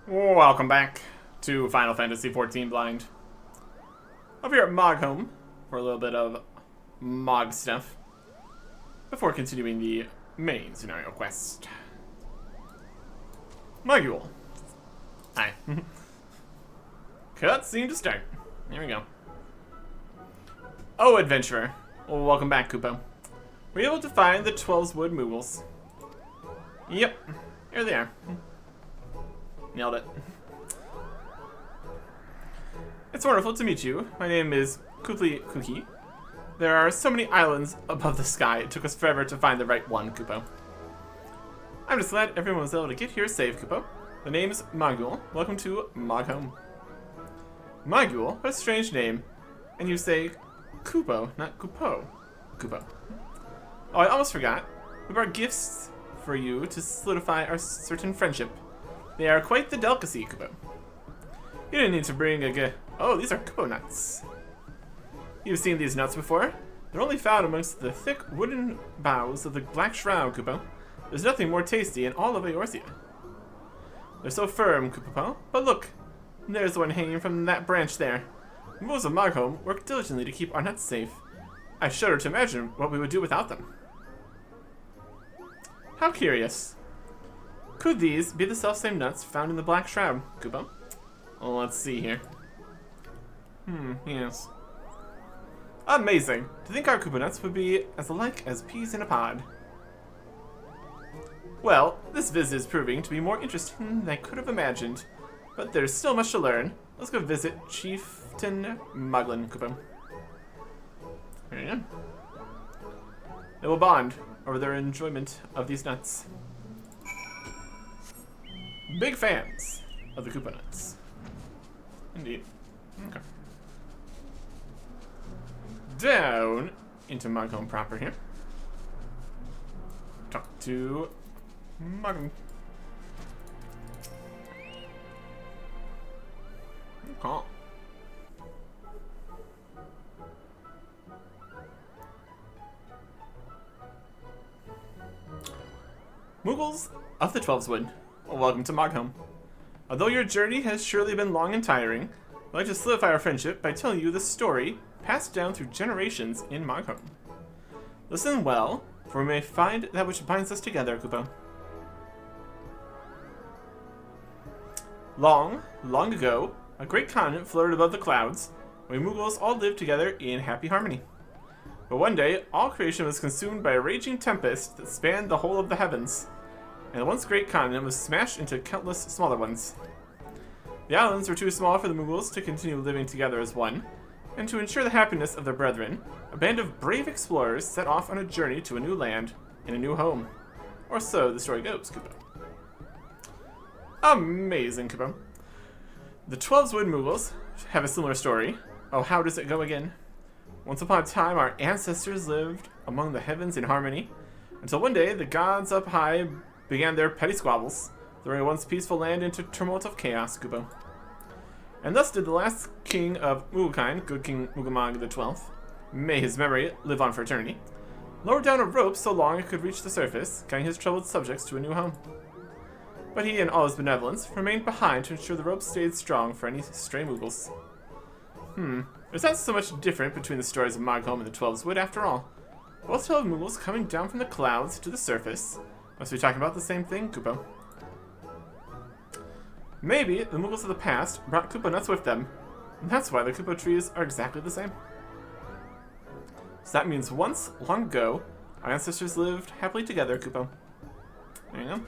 Welcome back to Final Fantasy XIV Blind. Up here at Moghome for a little bit of Mog stuff before continuing the main scenario quest. Mogul. Hi. Cutscene to start. There we go. Oh, adventurer. Well, welcome back, Kupo. Were you able to find the 12's Wood Moogles? Yep. Here they are. Nailed it. It's wonderful to meet you. My name is Kukli Kuki. There are so many islands above the sky, it took us forever to find the right one, Kupo. I'm just glad everyone was able to get here safe, Kupo. The name's Mogul. Welcome to Moghome. Mogul? What a strange name. And you say Kupo, not Kupo. Kupo. Oh, I almost forgot. We brought gifts for you to solidify our certain friendship. They are quite the delicacy, Kupo. You didn't need to bring a gift. Oh, these are Kupo nuts. You've seen these nuts before? They're only found amongst the thick wooden boughs of the Black Shroud, Kupo. There's nothing more tasty in all of Eorzea. They're so firm, Kupo. But look, there's one hanging from that branch there. The Moogles of Moghome work diligently to keep our nuts safe. I shudder to imagine what we would do without them. How curious. Could these be the selfsame nuts found in the Black Shroud, Kupo? Well, let's see here. Yes. Amazing. To think our Kupo nuts would be as alike as peas in a pod. Well, this visit is proving to be more interesting than I could have imagined. But there's still much to learn. Let's go visit Chieftain Muglin, Kupo. There you go. They will bond over their enjoyment of these nuts. Big fans of the Kupo nuts. Indeed. Okay. Down into Moghome proper here. Talk to Moghome. Okay. Moogles of the 12's Wood. Welcome to Moghome. Although your journey has surely been long and tiring, I'd like to solidify our friendship by telling you the story passed down through generations in Moghome. Listen well, for we may find that which binds us together, Kupo. Long, long ago, a great continent floated above the clouds, where Moogles all lived together in happy harmony. But one day, all creation was consumed by a raging tempest that spanned the whole of the heavens, and the once great continent was smashed into countless smaller ones. The islands were too small for the Moogles to continue living together as one, and to ensure the happiness of their brethren, a band of brave explorers set off on a journey to a new land and a new home. Or so the story goes, Kupo. Amazing, Kupo. The 12's Wood Moogles have a similar story. Oh, how does it go again? Once upon a time, our ancestors lived among the heavens in harmony, until one day the gods up high began their petty squabbles, throwing a once peaceful land into tumult of chaos, Kupo. And thus did the last king of Mugglekind, good King Mugamog XII, may his memory live on for eternity, lower down a rope so long it could reach the surface, guiding his troubled subjects to a new home. But he, in all his benevolence, remained behind to ensure the rope stayed strong for any stray Moogles. There's not so much different between the stories of Moghome and the 12's Wood after all. Both tell of Moogles coming down from the clouds to the surface. Must be talking about the same thing, Kupo. Maybe the Moogles of the past brought Kupo nuts with them, and that's why the Kupo trees are exactly the same. So that means once, long ago, our ancestors lived happily together, Kupo. There you go.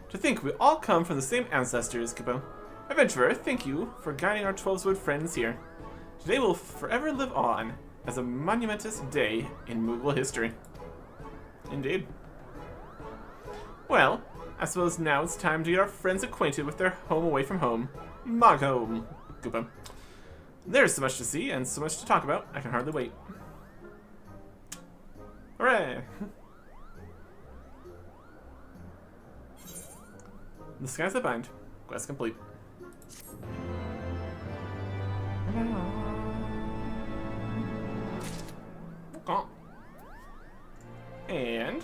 To think we all come from the same ancestors, Kupo. Adventurer, thank you for guiding our 12's Wood friends here. Today will forever live on as a monumentous day in Moogle history. Indeed. Well, I suppose now it's time to get our friends acquainted with their home away from home, Moghome, Kupo. There's so much to see and so much to talk about, I can hardly wait. Hooray! The skies that bind. Quest complete. Oh. And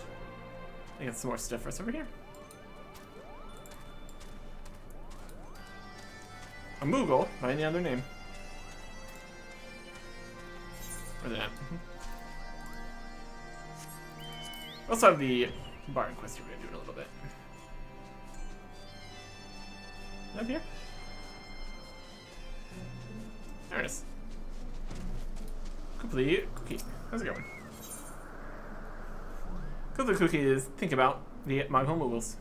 I got some more stuff for us over here. Moogle by any other name. Or that. We also have the Bard quest we're going to do in a little bit. Up here? There it is. Complete cookie. How's it going? Complete cookie is think about the Moghul Moogles.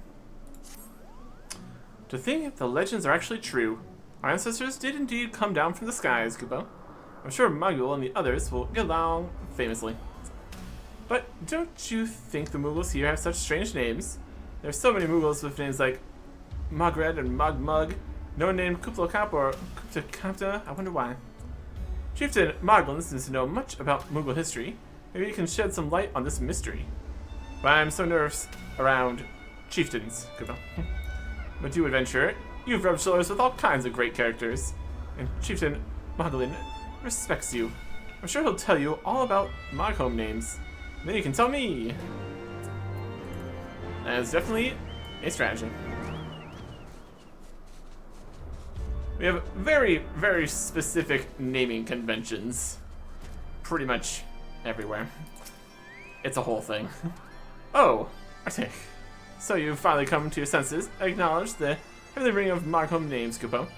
To think the legends are actually true. Our ancestors did indeed come down from the skies, Kupo. I'm sure Moghul and the others will get along famously. But don't you think the Moogles here have such strange names? There are so many Moogles with names like Mogred and Mogmug. No one named Kuplokap or Kuptakapta. I wonder why. Chieftain Moglin seems to know much about Moogle history. Maybe you can shed some light on this mystery. But I'm so nervous around chieftains, Kupo. But you, adventurer, you've rubbed shoulders with all kinds of great characters. And Chieftain Moglin respects you. I'm sure he'll tell you all about Moghome names. Then you can tell me. That is definitely a strategy. We have very, very specific naming conventions. Pretty much everywhere. It's a whole thing. Oh, Arctic. So you've finally come to your senses. I acknowledge the heavily ring of Moghome names, Kupo.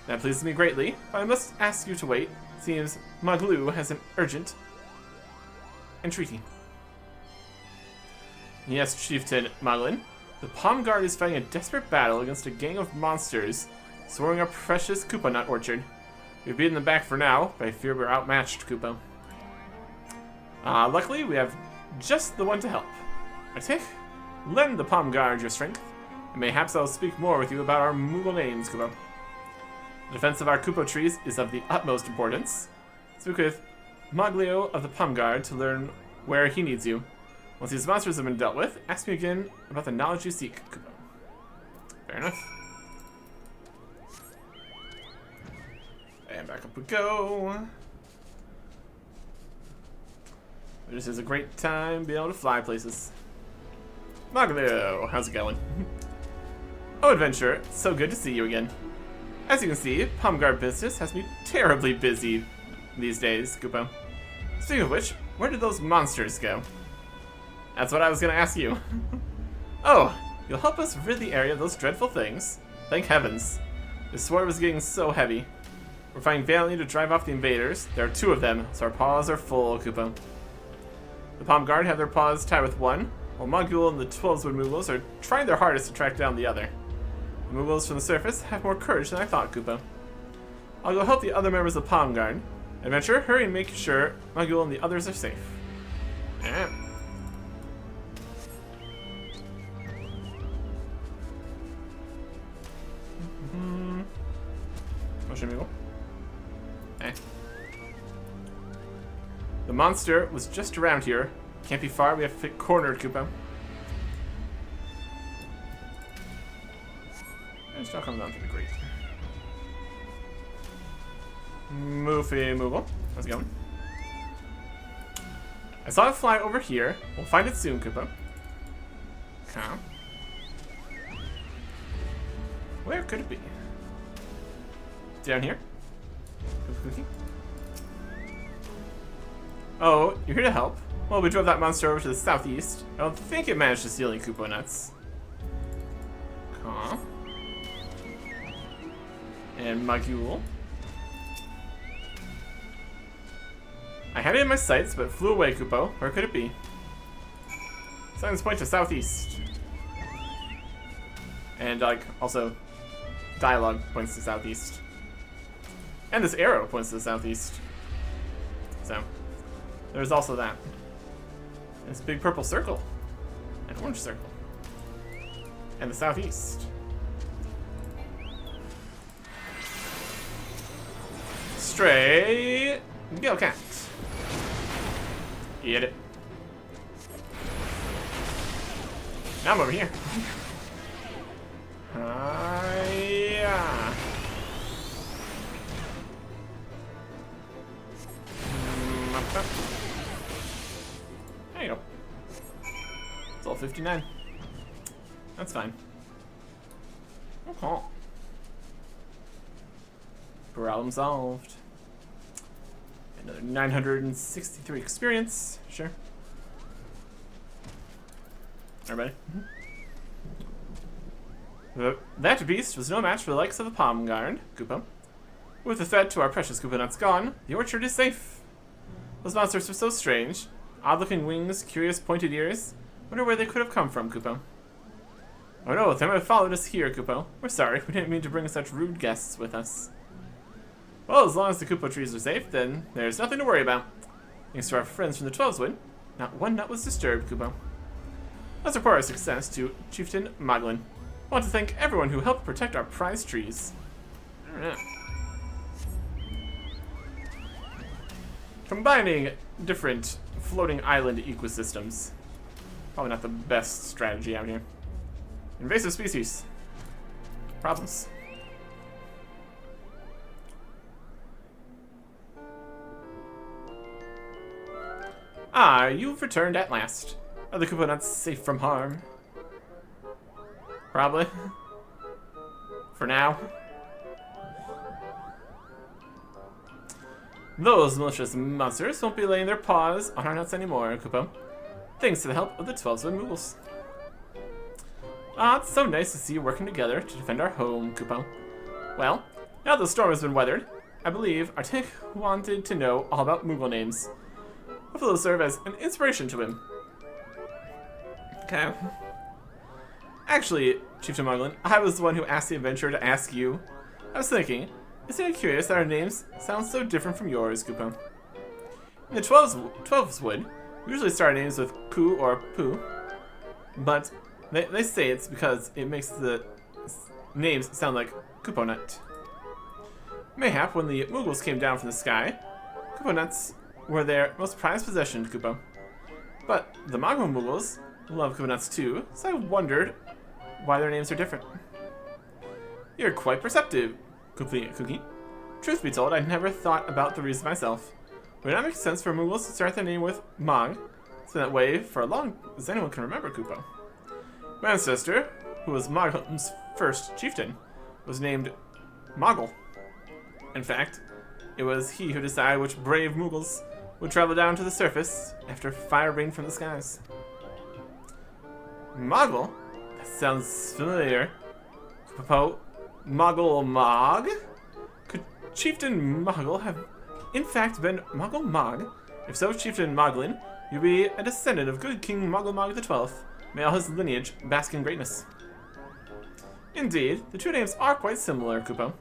That pleases me greatly, but I must ask you to wait. Seems Moglu has an urgent entreaty. Yes, Chieftain Moglin. The Palm Guard is fighting a desperate battle against a gang of monsters swarming our precious Koopa Nut Orchard. We've beaten them back for now, but I fear we're outmatched, Kupo. Luckily, we have just the one to help. Arctic, lend the Palm Guard your strength, and mayhaps I'll speak more with you about our Moogle names, Kupo. The defense of our Koopa trees is of the utmost importance. Speak with Moglio of the Palm Guard to learn where he needs you. Once these monsters have been dealt with, ask me again about the knowledge you seek, Kupo. Fair enough. And back up we go. This is a great time being able to fly places. Moglio, how's it going? Oh, adventurer, it's so good to see you again. As you can see, Palm Guard business has me terribly busy these days, Kupo. Speaking of which, where did those monsters go? That's what I was going to ask you. Oh, you'll help us rid the area of those dreadful things? Thank heavens. This swarm is getting so heavy. We're fighting valiantly to drive off the invaders. There are 2 of them, so our paws are full, Kupo. The Palm Guard have their paws tied with one, while Mogul and the 12-wood Moogles are trying their hardest to track down the other. The Moogles from the surface have more courage than I thought, Kupo. I'll go help the other members of the Palm Guard. Adventurer, hurry and make sure Mogul and the others are safe. Yeah. Motion Moogle. Okay. The monster was just around here. Can't be far, we have to fit cornered, Kupo. And still comes down to the grate. Moofy Moogle. How's it going? I saw it fly over here. We'll find it soon, Kupo. Okay. Where could it be? Down here? Cookie? Oh, you're here to help. Well, we drove that monster over to the southeast. I don't think it managed to steal any Koopa nuts. Huh. And Mogul. I had it in my sights, but it flew away, Kupo. Where could it be? Signs point to southeast. And, like, also, dialogue points to southeast. And this arrow points to the southeast. So, there's also that. And this big purple circle. An orange circle. And the southeast. Stray Gill Cat. Eat it. Now I'm over here. Hiya. There you go. It's all 59. That's fine. Okay. Problem solved. Another 963 experience. Sure. Everybody. That beast was no match for the likes of the Palm Guard, Koopa. With the threat to our precious Koopa nuts gone, the orchard is safe. Those monsters were so strange. Odd-looking wings, curious pointed ears. Wonder where they could have come from, Koopa. Oh no, they might have followed us here, Koopa. We're sorry, we didn't mean to bring such rude guests with us. Well, as long as the Koopa trees are safe, then there's nothing to worry about. Thanks to our friends from the 12's Wood, not one nut was disturbed, Koopa. Let's report our success to Chieftain Moglin. I want to thank everyone who helped protect our prized trees. Alright. Combining different floating island ecosystems. Probably not the best strategy out here. Invasive species. Problems. Ah, you've returned at last. Are the Koopa nuts safe from harm? Probably. For now. Those malicious monsters won't be laying their paws on our nuts anymore, Koopa. Thanks to the help of the 12's Wood Moogles. Ah, it's so nice to see you working together to defend our home, Koopa. Well, now the storm has been weathered, I believe our Tick wanted to know all about Moogle names. Hopefully it'll serve as an inspiration to him. Okay. Actually, Chieftain Moglin, I was the one who asked the adventurer to ask you. I was thinking, isn't it curious that our names sound so different from yours, Koopa? In the 12's Wood, we usually start our names with Koo or Poo, but they say it's because it makes the names sound like Kooponut. Mayhap when the Moogles came down from the sky, Kooponuts were their most prized possession, Koopa. But the Moggle Moogles love Kooponuts too, so I wondered why their names are different. You're quite perceptive, Cookie. Truth be told, I never thought about the reason myself. Would it not make sense for Moogles to start their name with Mog, so that way, for as long as anyone can remember Koopa? My ancestor, who was Moglem's first chieftain, was named Moggle. In fact, it was he who decided which brave Moogles would travel down to the surface after fire rained from the skies. Moggle? That sounds familiar. Koopa, Moggle Mog? Could Chieftain Moggle have in fact been Moggle Mog? If so, Chieftain Moglin, you'll be a descendant of good King Moggle Mog the 12th. May all his lineage bask in greatness. Indeed, the two names are quite similar, Koopa.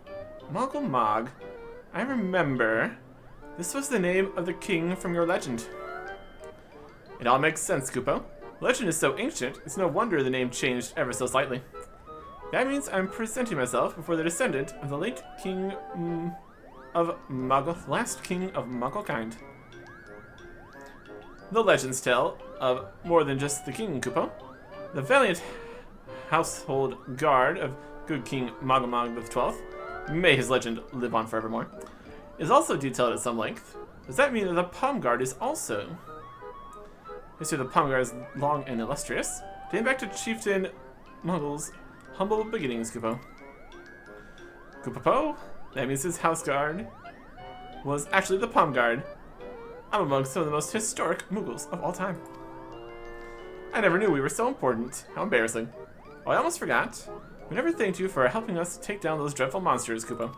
Moggle Mog. I remember. This was the name of the king from your legend. It all makes sense, Koopa. Legend is so ancient, it's no wonder the name changed ever so slightly. That means I'm presenting myself before the descendant of the late king of Moggle, last king of Moggle kind. The legends tell of more than just the king, Koopa. The valiant household guard of good King Moggle Mog the 12th, may his legend live on forevermore, is also detailed at some length. Does that mean that the Palm Guard is also? History of the Palm Guard is long and illustrious, dating back to Chieftain Moggle's humble beginnings, Koopa. Koopa-po? That means his house guard was actually the Palm Guard. I'm among some of the most historic Moogles of all time. I never knew we were so important. How embarrassing. Oh, I almost forgot. We never thanked you for helping us take down those dreadful monsters, Koopa.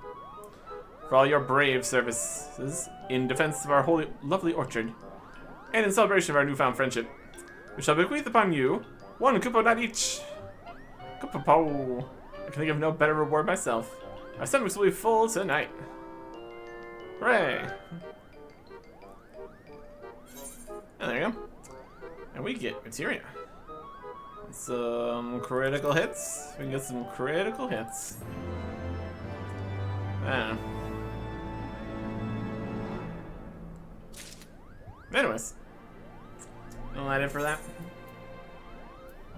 For all your brave services in defense of our holy, lovely orchard, and in celebration of our newfound friendship, we shall bequeath upon you one Koopa nut each. Koopa-po. I can think of no better reward myself. Our stomachs will be full tonight. Hooray! And there you go. And we get materia. Some critical hits. We can get some critical hits. Anyways. Isn't that it for that?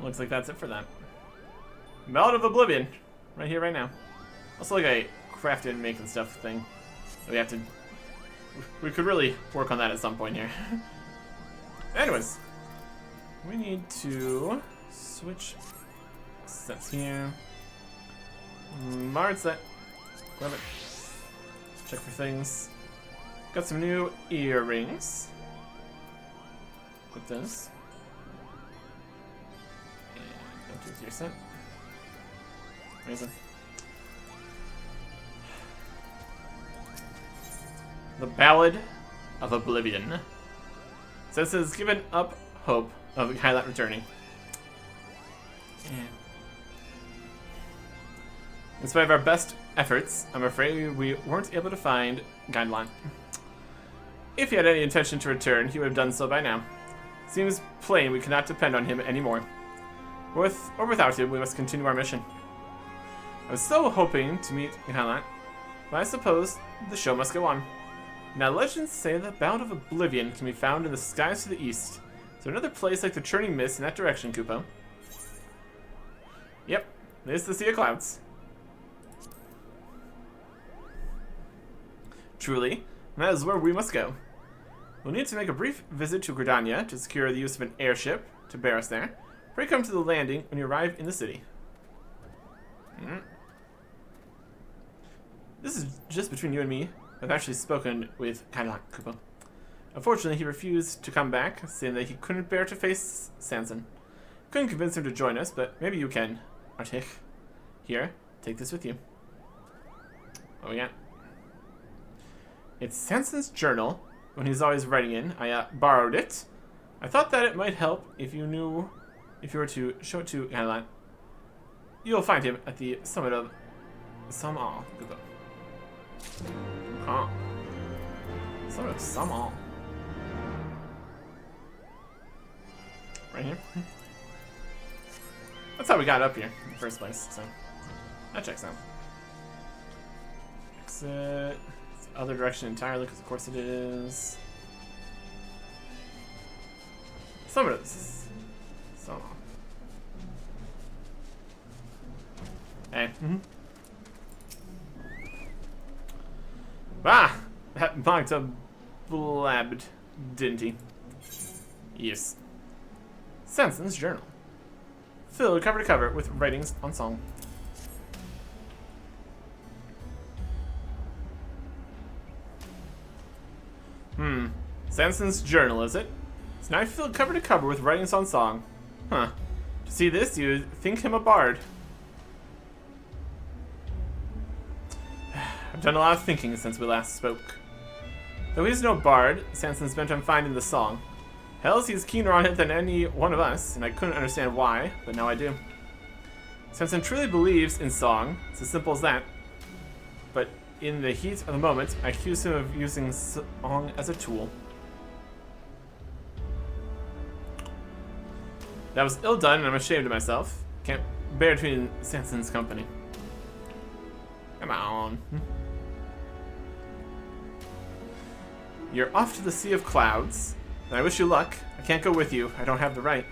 Looks like that's it for that. Ballad of Oblivion. Right here, right now. Also like a crafting and making stuff thing. We have to... We could really work on that at some point here. Anyways. We need to switch sets here. Mard set. Grab it. Check for things. Got some new earrings. Put those. And empty your set. Amazing. The Ballad of Oblivion. So this has given up hope of Highlight returning. And in spite of our best efforts, I'm afraid we weren't able to find Guideline. If he had any intention to return, he would have done so by now. Seems plain we cannot depend on him anymore. With or without him, we must continue our mission. I was so hoping to meet Guideline, but I suppose the show must go on. Now legends say the Ballad of Oblivion can be found in the skies to the east. Is there another place like the Churning Mist in that direction, Kupo? Yep, there's the Sea of Clouds. Truly, that is where we must go. We'll need to make a brief visit to Gridania to secure the use of an airship to bear us there. Pray come to the landing when you arrive in the city. This is just between you and me. I've actually spoken with Kailak Kupo. Unfortunately, he refused to come back, saying that he couldn't bear to face Sanson. Couldn't convince him to join us, but maybe you can. Artik. Here, take this with you. Oh yeah. It's Sanson's journal. When he's always writing in, I borrowed it. I thought that it might help if you were to show it to Kailak. You'll find him at the summit of Samal. Huh. Summit of Samal. Right here. That's how we got up here in the first place, so that checks out. Exit. It's the other direction entirely, because of course it is. Some of this. So. Hey. Ah! That marked a blabbed, didn't he? Yes. Sanson's journal. Filled cover to cover with writings on song. Sanson's journal, is it? It's now filled cover to cover with writings on song. Huh. To see this, you'd think him a bard. I've done a lot of thinking since we last spoke. Though he's no bard, Sanson's bent on finding the song. Hells, he's keener on it than any one of us, and I couldn't understand why, but now I do. Sanson truly believes in song, it's as simple as that. But in the heat of the moment, I accuse him of using song as a tool. That was ill done, and I'm ashamed of myself. Can't bear to be in Sanson's company. Come on. You're off to the Sea of Clouds. And I wish you luck. I can't go with you. I don't have the right.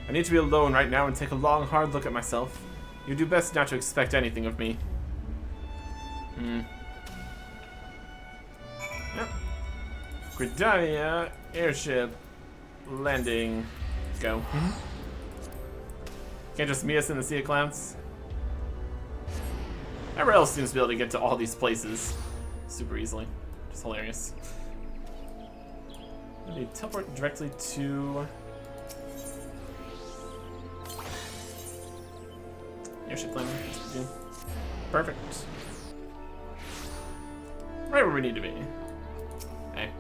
I need to be alone right now and take a long, hard look at myself. You do best not to expect anything of me. Yep. Gridania airship landing. Go. Can't just meet us in the Sea of Clouds. Everyone else seems to be able to get to all these places super easily. Just hilarious. They teleport directly to airship landing. Perfect. Right where we need to be. Okay.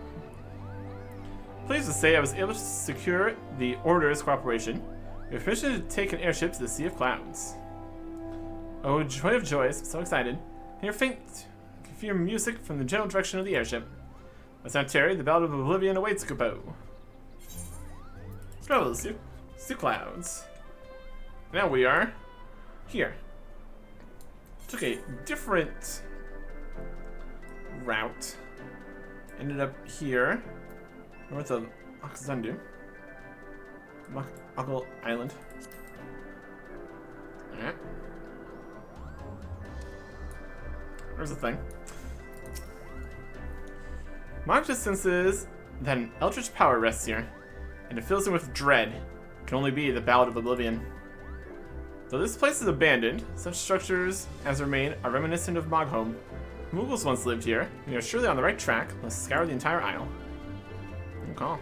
Pleased to say I was able to secure the Order's cooperation. We have permission to take an airship to the Sea of Clouds. Oh, joy of joys, I'm so excited. And you're faint. You can hear music from the general direction of the airship. Let's not tarry, the Ballad of Oblivion awaits, Kupo. Travel to Sea Clouds. Now we are here. Took a different route. Ended up here, north of Akzundu. Akal Island. Alright. There's the thing. Mog just senses that an eldritch power rests here, and it fills him with dread. It can only be the Ballad of Oblivion. Though this place is abandoned, such structures as remain are reminiscent of Mogholm. Moogles once lived here. You're surely on the right track. Let's scour the entire isle. Good call.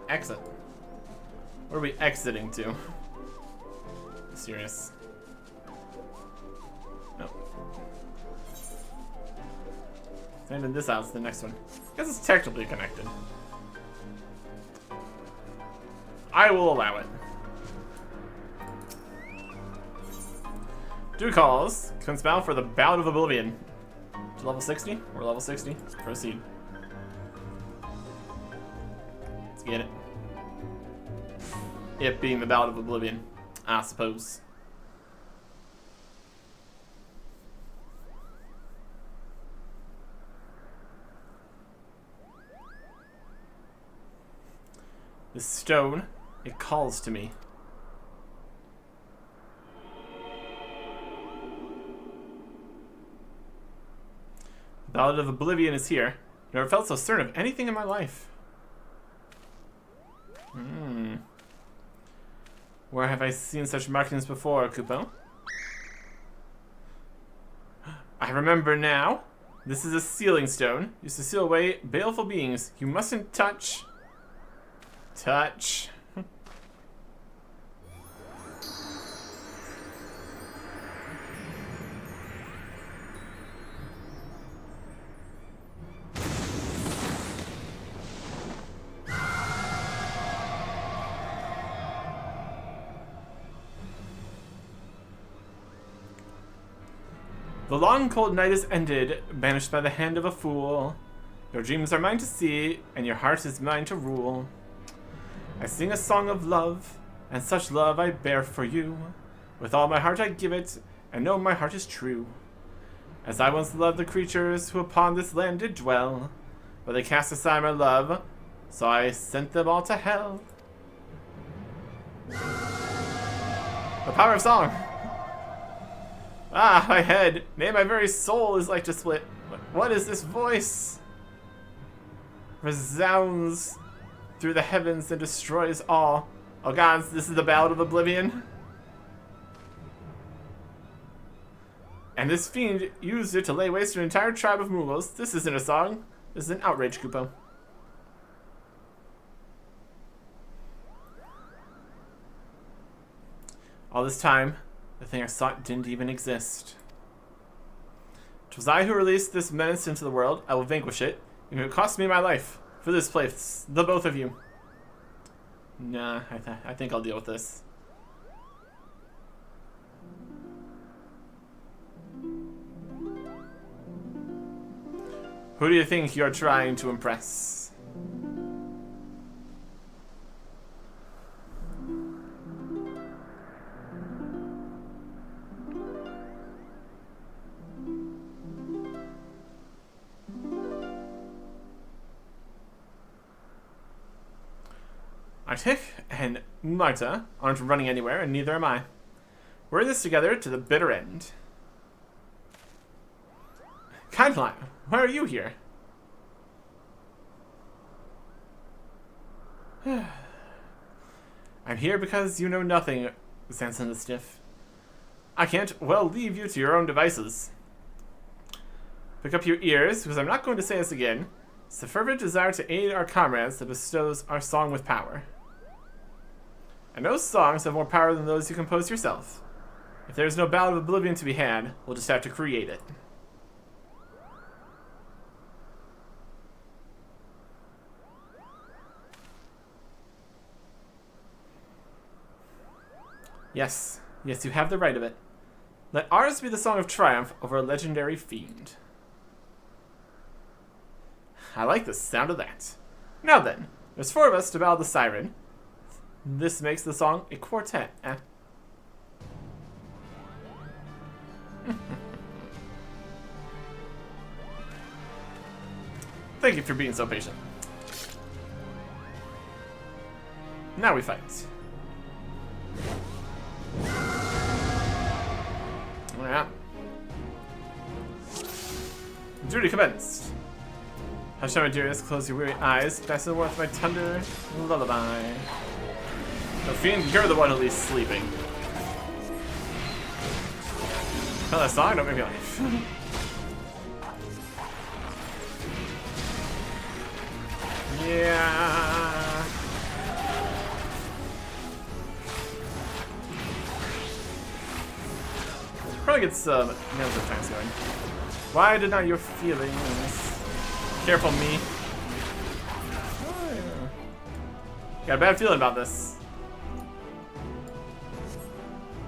Exit. Where are we exiting to? Serious. No. And in this house, the next one. I guess it's technically connected. I will allow it. Due calls. Commence battle for the Ballad of Oblivion. To level 60? We're level 60. Proceed. Let's get it. It being the Ballad of Oblivion, I suppose. This stone, it calls to me. The Ballad of Oblivion is here. I've never felt so certain of anything in my life. Where have I seen such markings before, Kupo? I remember now. This is a sealing stone. Used to seal away baleful beings. You mustn't touch. Touch. The long cold night is ended, banished by the hand of a fool. Your dreams are mine to see, and your heart is mine to rule. I sing a song of love, and such love I bear for you. With all my heart I give it, and know my heart is true. As I once loved the creatures who upon this land did dwell, but they cast aside my love, so I sent them all to hell. The power of song! Ah, my head, nay, my very soul is like to split. What is this voice? Resounds through the heavens and destroys all. Oh gods, this is the Ballad of Oblivion. And this fiend used it to lay waste to an entire tribe of Moogles. This isn't a song. This is an outrage, Kupo. All this time, the thing I sought didn't even exist. 'Twas I who released this menace into the world. I will vanquish it, even if it costs me my life. For this place, the both of you. Nah, I think I'll deal with this. Who do you think you're trying to impress? Arctic and Marta aren't running anywhere, and neither am I. We're in this together to the bitter end. Kindline, why are you here? I'm here because you know nothing, Sanson the Stiff. I can't well leave you to your own devices. Pick up your ears, because I'm not going to say this again. It's the fervent desire to aid our comrades that bestows our song with power. And those songs have more power than those you compose yourself. If there's no Ballad of Oblivion to be had, we'll just have to create it. Yes, yes, you have the right of it. Let ours be the song of triumph over a legendary fiend. I like the sound of that. Now then, there's 4 of us to ballad the siren. This makes the song a quartet, eh? Thank you for being so patient. Now we fight. Yeah. Duty commenced. Hush, my dearest, close your weary eyes. Fasten with my tender lullaby. So Fiend, you're the one at least sleeping. Oh, that song? Don't make me laugh. Yeah. Probably get some nails of times going. Why did not your feelings? Careful, me. Oh, yeah. Got a bad feeling about this.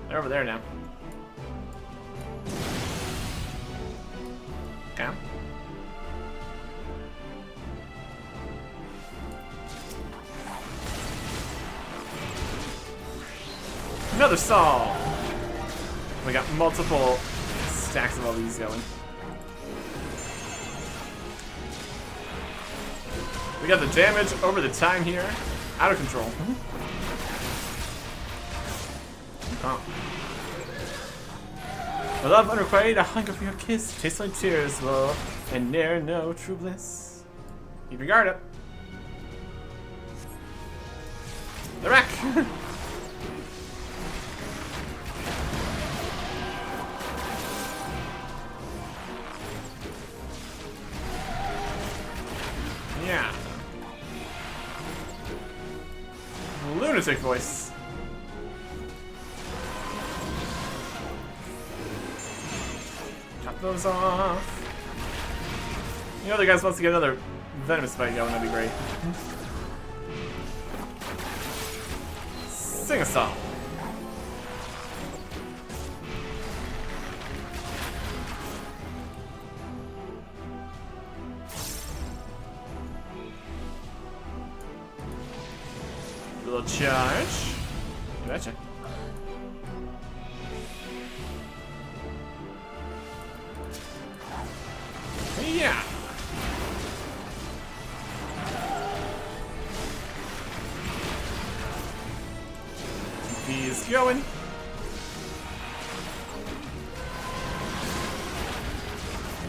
They're over there now. Yeah. Another saw. We got multiple stacks of all these going. We got the damage over the time here. Out of control. Oh. A love unrequited, a hunger for your kiss, tastes like tears, love, and ne'er know true bliss. Keep your guard up. The wreck! Yeah. Lunatic voice. Chop those off. You know, the guy wants to get another venomous fight going, that'd be great. Sing a song. Little charge. You betcha. Yeah. He's going.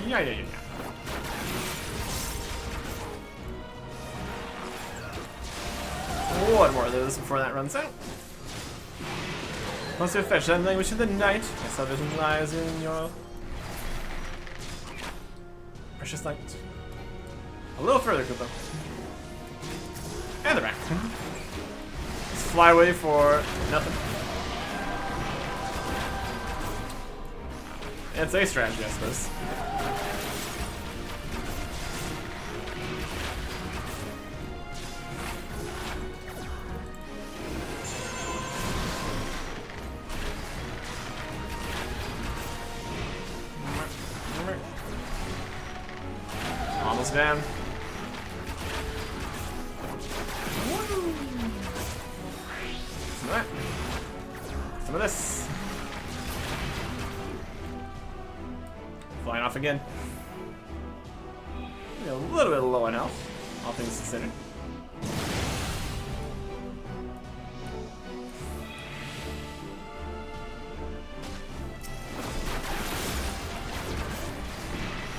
Yeah. One more of those before that runs out. Once you fetch that language of the night, my salvation lies in your precious light. A little further, Koopa. And the rack. Just fly away for nothing. It's a strategy, I suppose. Almost down. Some of that. Some of this. Flying off again. A little bit low on health, all things considered.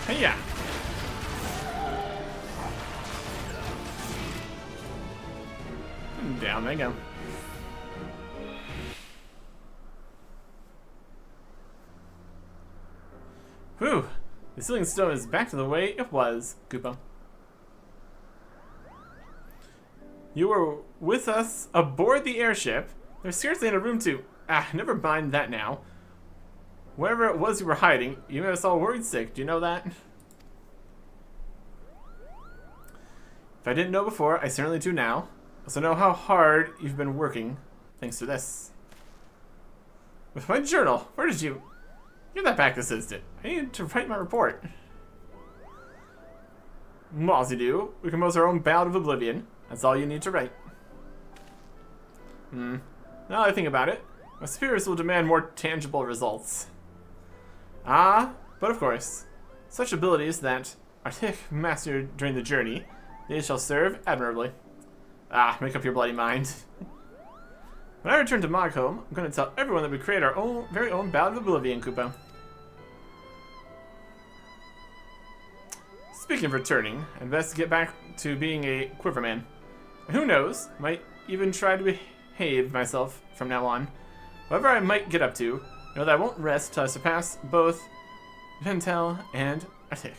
Hey-ya! Down they go. Whew! The sealing stone is back to the way it was, Koopa. You were with us aboard the airship. There's scarcely enough room to... never mind that now. Wherever it was you were hiding, you made us all worried sick. Do you know that? If I didn't know before, I certainly do now. I also know how hard you've been working, thanks to this. With my journal, where did you... Give that back this instant. I need to write my report. Mossy do. We compose our own Ballad of Oblivion. That's all you need to write. Now that I think about it, my superiors will demand more tangible results. But of course, such abilities that Arctic mastered during the journey, they shall serve admirably. Make up your bloody mind. When I return to Mogholm, I'm going to tell everyone that we create our own, very own Ballad of Oblivion, Koopa. Speaking of returning, I'd best get back to being a Quiverman. And who knows, might even try to behave myself from now on. Whatever I might get up to, know that I won't rest till I surpass both Ventel and Arctic.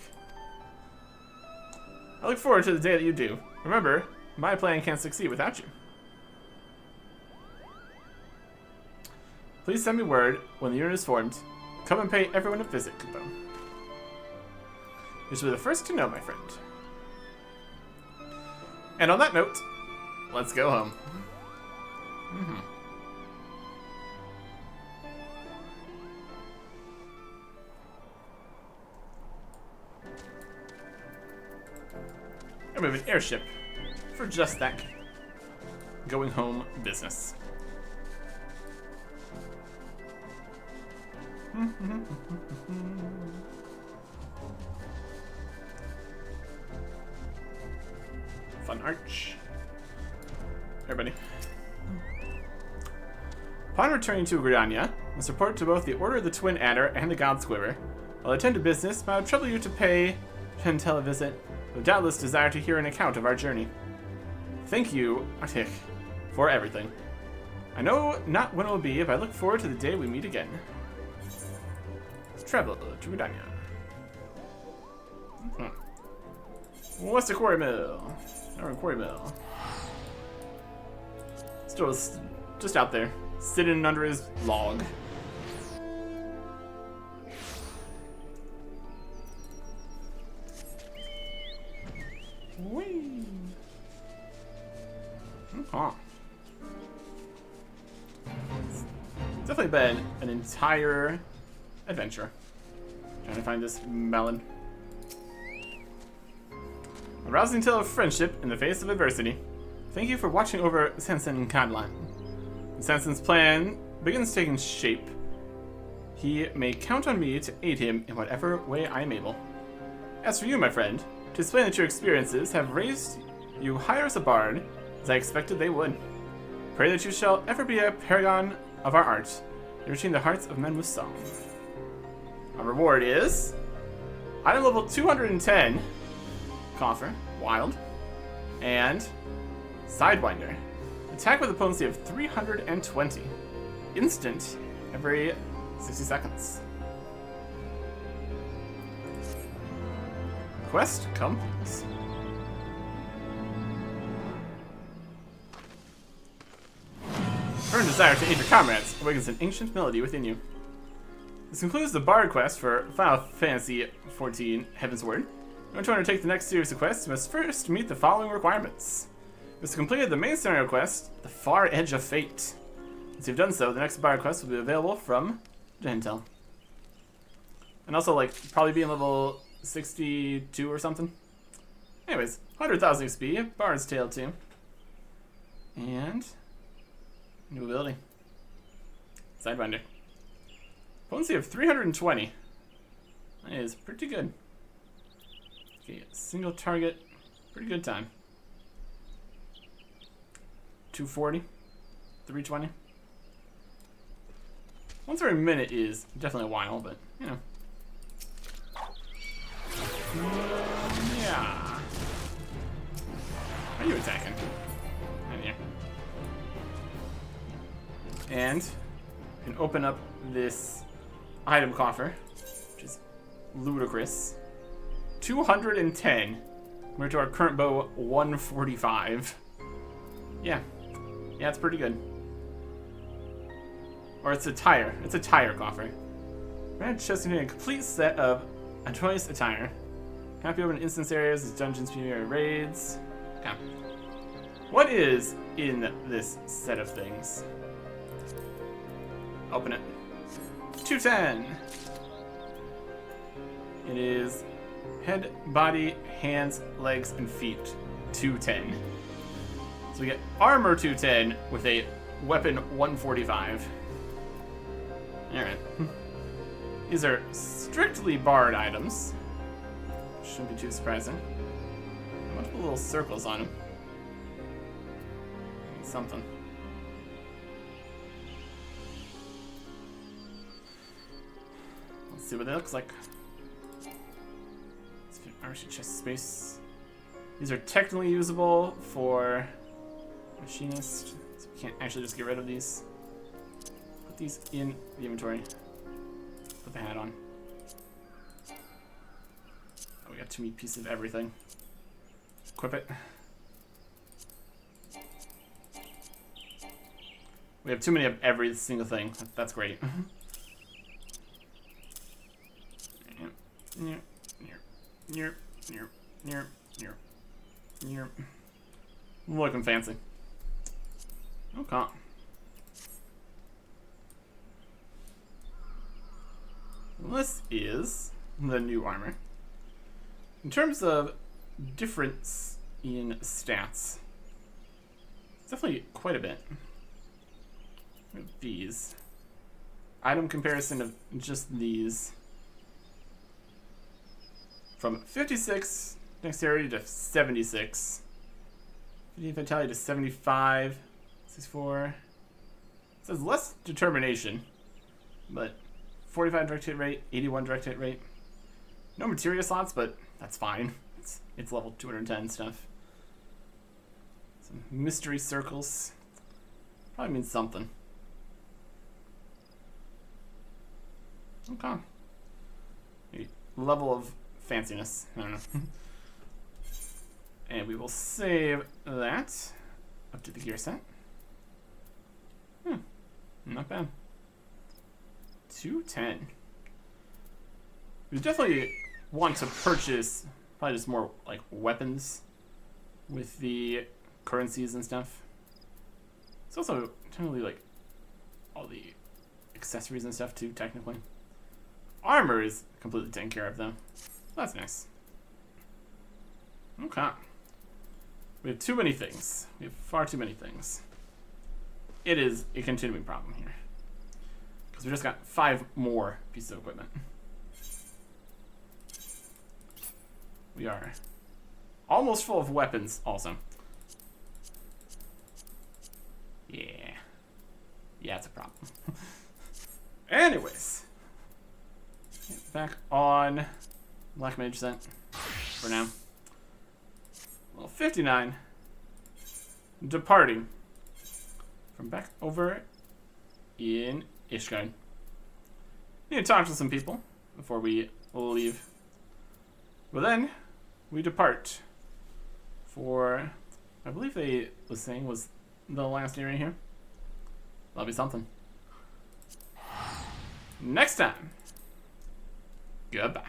I look forward to the day that you do. Remember, my plan can't succeed without you. Please send me word when the unit is formed. Come and pay everyone a visit, Kupo. You should be the first to know, my friend. And on that note, let's go home. And we have an airship for just that going home business. Fun arch. Everybody. Upon returning to Gridania, I must report to both the Order of the Twin Adder and the God's Quiver. I'll attend to business, but I would trouble you to pay Pentel a visit. I would doubtless desire to hear an account of our journey. Thank you, Arctic, for everything. I know not when it will be, but I look forward to the day we meet again. Travel to Gridania. What's the quarry mill? Our quarry mill. Still just out there, sitting under his log. Whee! It's definitely been an entire adventure. Trying to find this melon. A rousing tale of friendship in the face of adversity. Thank you for watching over Sanson and Cadlan. When Sanson's plan begins taking shape, he may count on me to aid him in whatever way I am able. As for you, my friend, to explain that your experiences have raised you higher as a bard, as I expected they would. Pray that you shall ever be a paragon of our art, enriching the hearts of men with song. Our reward is item level 210, Coffer, Wild, and Sidewinder. Attack with a potency of 320. Instant every 60 seconds. Quest complete. Burn desire to aid your comrades awakens an ancient melody within you. This concludes the Bard quest for Final Fantasy XIV Heavensward. In order to undertake the next series of quests, you must first meet the following requirements. You must have completed the main scenario quest, The Far Edge of Fate. Once you've done so, the next Bard quest will be available from Gentel. And also, like, probably be in level 62 or something. Anyways, 100,000 XP, Bard's Tale 2. And new ability. Sidewinder. Potency of 320. That is pretty good. Okay, single target, pretty good time. 240, 320. Once every minute is definitely a while, but you know. Yeah. Are you attacking? Right here. And you can open up this item coffer, which is ludicrous. 210 compared to our current bow 145. Yeah, it's pretty good. Or it's a tire coffer. Red chest containing a complete set of choice attire. Happy open instance areas as dungeons, premier raids. Okay. What is in this set of things? Open it. 210. It is head, body, hands, legs, and feet. 210. So we get armor 210 with a weapon 145. Alright. These are strictly bard items. Shouldn't be too surprising. Multiple little circles on them. Something. Let's see what that looks like. RC chest space. These are technically usable for machinist, So we can't actually just get rid of these. Put these in the inventory. Put the hat on. Oh, we got too many pieces of everything. Equip it. We have too many of every single thing. That's great. Looking fancy. Okay. This is the new armor. In terms of difference in stats, it's definitely quite a bit. These. Item comparison of just these. From 56 dexterity to 76. 50 vitality to 75. 64. It says less determination, but 45 direct hit rate, 81 direct hit rate. No materia slots, but that's fine. It's level 210 stuff. Some mystery circles. Probably means something. Okay. Maybe level of fanciness. I don't know. And we will save that up to the gear set. Not bad. 210. We definitely want to purchase probably just more like weapons with the currencies and stuff. It's also technically like all the accessories and stuff too, technically. Armor is completely taken care of though. That's nice. Okay. We have too many things. We have far too many things. It is a continuing problem here. Because we just got 5 more pieces of equipment. We are almost full of weapons also. Yeah. Yeah, it's a problem. Anyways. Back on Black Mage set for now. Well, 59. Departing from back over in Ishgard. Need to talk to some people before we leave. But then we depart for, I believe they was saying was the last area here. That'll be something. Next time. Goodbye.